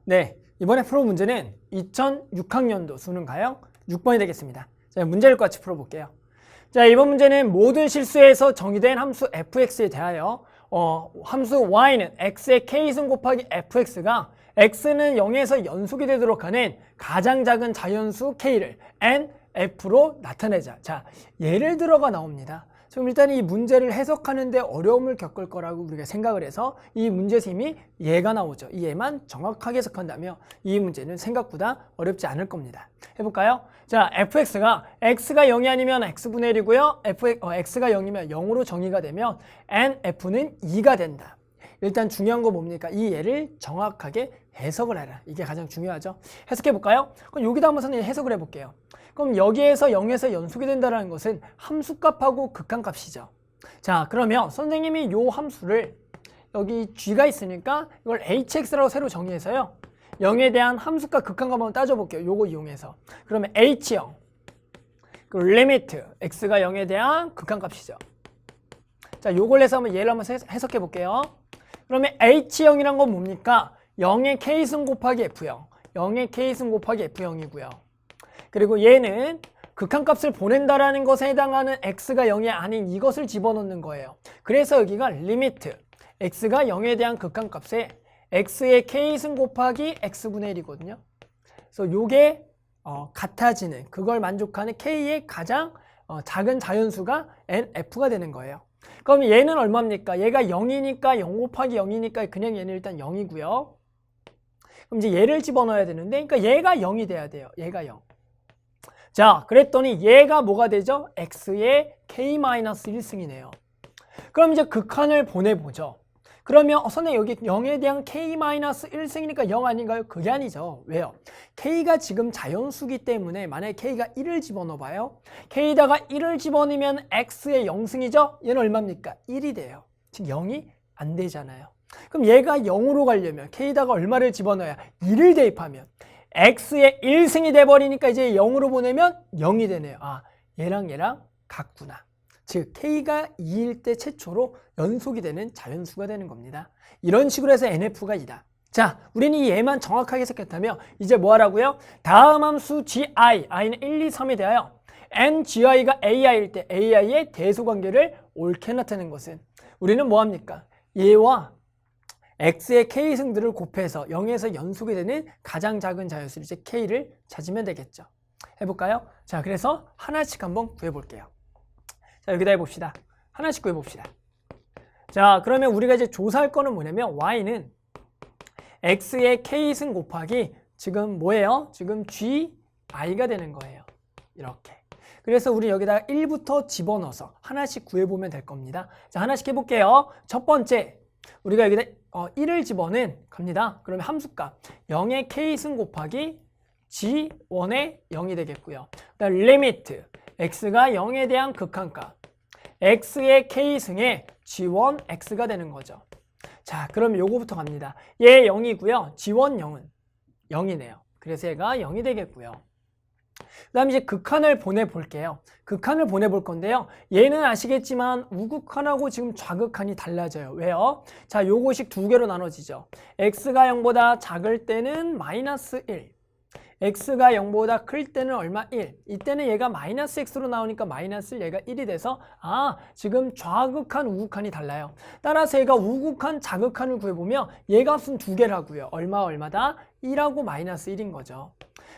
네, 이번에 풀어 문제는 2006학년도 수능 가형 6번이 되겠습니다. 자, 문제를 같이 풀어볼게요. 자, 이번 문제는 모든 실수에서 정의된 함수 fx에 대하여 함수 y는 x의 k승 곱하기 fx가 x는 0에서 연속이 되도록 하는 가장 작은 자연수 k를 nf로 나타내자. 자, 예를 들어가 나옵니다. 지금 일단 이 문제를 해석하는데 어려움을 겪을 거라고 우리가 생각을 해서 이 문제심이 예가 나오죠. 이 예만 정확하게 해석한다면 이 문제는 생각보다 어렵지 않을 겁니다. 해볼까요? 자, fx가 x가 0이 아니면 x분의 1이고요. x가 0이면 0으로 정의가 되면 nf는 2가 된다. 일단 중요한 거 뭡니까? 이 예를 정확하게 해석을 해라. 이게 가장 중요하죠. 해석해 볼까요? 그럼 여기다 한번 선생님 해석을 해볼게요. 그럼 여기에서 0에서 연속이 된다는 것은 함수값하고 극한값이죠. 자, 그러면 선생님이 이 함수를 여기 g가 있으니까 이걸 hx라고 새로 정의해서요. 0에 대한 함수값 극한값 한번 따져볼게요. 요거 이용해서. 그러면 h0 그 리미트 x가 0에 대한 극한값이죠. 자, 요걸 해서 한번 예를 한번 해석해 볼게요. 그러면 h0이란 건 뭡니까? 0의 k승 곱하기 f0 0의 k승 곱하기 f0이고요. 그리고 얘는 극한값을 보낸다라는 것에 해당하는 x가 0이 아닌 이것을 집어넣는 거예요. 그래서 여기가 리미트 x가 0에 대한 극한값에 x의 k승 곱하기 x분의 1이거든요. 그래서 요게 같아지는 그걸 만족하는 k의 가장 작은 자연수가 nf가 되는 거예요. 그럼 얘는 얼마입니까? 얘가 0이니까 0 곱하기 0이니까 그냥 얘는 일단 0이고요. 그럼 이제 얘를 집어넣어야 되는데 그러니까 얘가 0이 돼야 돼요. 얘가 0. 자, 그랬더니 얘가 뭐가 되죠? x의 k-1승이네요. 그럼 이제 극한을 보내보죠. 그러면 선생님 여기 0에 대한 k-1승이니까 0 아닌가요? 그게 아니죠. 왜요? k가 지금 자연수기 때문에 만약에 k가 1을 집어넣어봐요. k에다가 1을 집어넣으면 x의 0승이죠? 얘는 얼마입니까? 1이 돼요. 지금 0이 안 되잖아요. 그럼 얘가 0으로 가려면 k에다가 얼마를 집어넣어야 2를 대입하면 x의 1승이 돼버리니까 이제 0으로 보내면 0이 되네요. 아, 얘랑 같구나. 즉 k가 2일 때 최초로 연속이 되는 자연수가 되는 겁니다. 이런 식으로 해서 nf가 2다. 자, 우리는 이 얘만 정확하게 해석했다면 이제 뭐 하라고요? 다음 함수 gi, i는 1, 2, 3에 대하여 ngi가 ai일 때 ai의 대소관계를 옳게 나타내는 것은 우리는 뭐 합니까? 얘와 x의 k승들을 곱해서 0에서 연속이 되는 가장 작은 자연수 이제 k를 찾으면 되겠죠. 해볼까요? 자, 그래서 하나씩 한번 구해볼게요. 자, 여기다 해봅시다. 하나씩 구해봅시다. 자, 그러면 우리가 이제 조사할 거는 뭐냐면 y는 x의 k승 곱하기 지금 뭐예요? 지금 gi가 되는 거예요. 이렇게. 그래서 우리 여기다가 1부터 집어넣어서 하나씩 구해보면 될 겁니다. 자, 하나씩 해볼게요. 첫 번째, 우리가 여기다 1을 집어넣은 갑니다. 그러면 함수값 0의 k승 곱하기 g1의 0이 되겠고요. 그다음 리미트 x가 0에 대한 극한값 x의 k승에 g1 x가 되는 거죠. 자, 그럼 요거부터 갑니다. 얘 0이고요. g1 0은 0이네요. 그래서 얘가 0이 되겠고요. 그 다음에 이제 극한을 보내볼게요. 극한을 보내볼 건데요. 얘는 아시겠지만 우극한하고 지금 좌극한이 달라져요. 왜요? 자, 요거식 두 개로 나눠지죠. x가 0보다 작을 때는 마이너스 1. x가 0보다 클 때는 얼마? 1. 이때는 얘가 마이너스 x로 나오니까 마이너스 1, 얘가 1이 돼서 지금 좌극한, 우극한이 달라요. 따라서 얘가 우극한, 좌극한을 구해보면 얘 값은 두 개라고요. 얼마다? 1하고 마이너스 1인 거죠.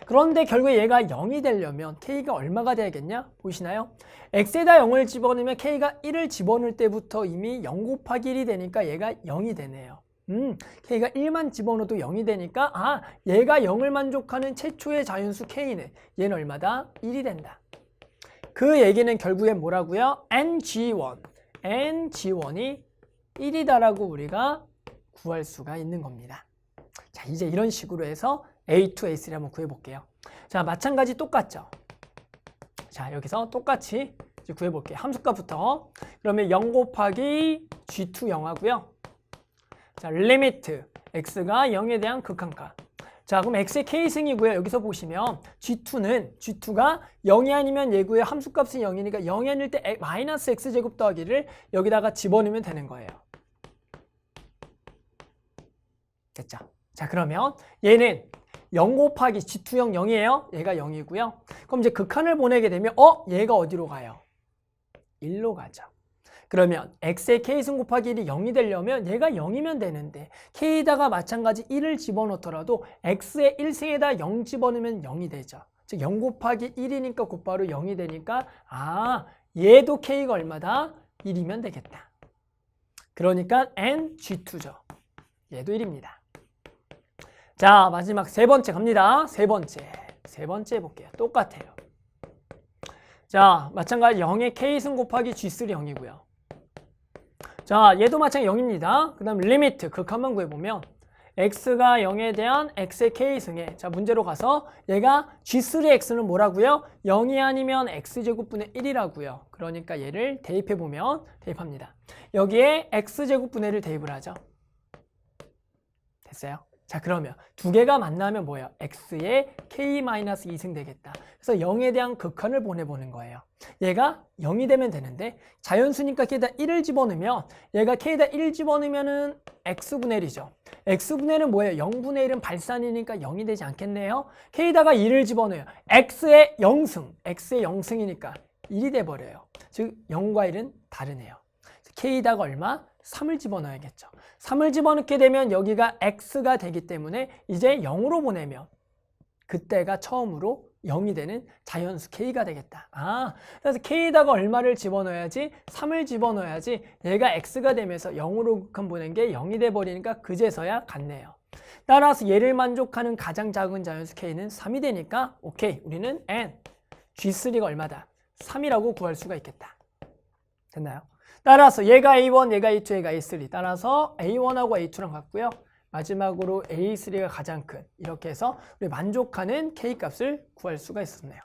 그런데 결국에 얘가 0이 되려면 k가 얼마가 돼야겠냐? 보이시나요? x에다 0을 집어넣으면 k가 1을 집어넣을 때부터 이미 0 곱하기 1이 되니까 얘가 0이 되네요. k가 1만 집어넣어도 0이 되니까 얘가 0을 만족하는 최초의 자연수 k는 얘는 얼마다? 1이 된다. 그 얘기는 결국엔 뭐라고요? ng1이 1이다라고 우리가 구할 수가 있는 겁니다. 자, 이제 이런 식으로 해서 a to a3를 한번 구해볼게요. 자, 마찬가지 똑같죠? 자, 여기서 똑같이 이제 구해볼게요. 함수값부터. 그러면 0 곱하기 g2 0하고요. 자, 리미트 x가 0에 대한 극한값. 자, 그럼 x의 k승이고요. 여기서 보시면 g2가 0이 아니면 얘고요. 함수값은 0이니까 0이 아닐 때 마이너스 x제곱 더하기를 여기다가 집어넣으면 되는 거예요. 됐죠? 자, 그러면 얘는 0 곱하기 G2형 0이에요. 얘가 0이고요. 그럼 이제 극한을 보내게 되면 얘가 어디로 가요? 1로 가죠. 그러면 x의 k승 곱하기 1이 0이 되려면 얘가 0이면 되는데 k에다가 마찬가지 1을 집어넣더라도 x의 1승에다 0 집어넣으면 0이 되죠. 즉 0 곱하기 1이니까 곧바로 0이 되니까 얘도 k가 얼마다? 1이면 되겠다. 그러니까 n g2죠. 얘도 1입니다. 자, 마지막 세 번째 갑니다. 세 번째 해볼게요. 똑같아요. 자, 마찬가지 0의 k승 곱하기 g3 0이고요. 자, 얘도 마찬가지 0입니다. 그 다음 리미트 극한만 구해보면 x가 0에 대한 x의 k승에, 자, 문제로 가서 얘가 g3x는 뭐라고요? 0이 아니면 x제곱분의 1이라고요. 그러니까 얘를 대입해보면 대입합니다. 여기에 x제곱분의 1을 대입을 하죠. 됐어요? 자, 그러면 두 개가 만나면 뭐예요? x의 k-2승 되겠다. 그래서 0에 대한 극한을 보내보는 거예요. 얘가 0이 되면 되는데 자연수니까 k에다 1을 집어넣으면 얘가 k에다 1 집어넣으면은 x분의 1이죠. x분의 1은 뭐예요? 0분의 1은 발산이니까 0이 되지 않겠네요. k에다가 2를 집어넣어요. x의 0승이니까 1이 돼버려요. 즉 0과 1은 다르네요. k에다가 얼마? 3을 집어넣어야겠죠. 3을 집어넣게 되면 여기가 x가 되기 때문에 이제 0으로 보내면 그때가 처음으로 0이 되는 자연수 k가 되겠다. 그래서 k에다가 얼마를 집어넣어야지? 3을 집어넣어야지 얘가 x가 되면서 0으로 극한 보낸 게 0이 돼버리니까 그제서야 같네요. 따라서 얘를 만족하는 가장 작은 자연수 k는 3이 되니까 오케이, 우리는 n g3가 얼마다? 3이라고 구할 수가 있겠다. 됐나요? 따라서 얘가 A1, 얘가 A2, 얘가 A3. 따라서 A1하고 A2랑 같고요. 마지막으로 A3가 가장 큰. 이렇게 해서 우리 만족하는 K값을 구할 수가 있었네요.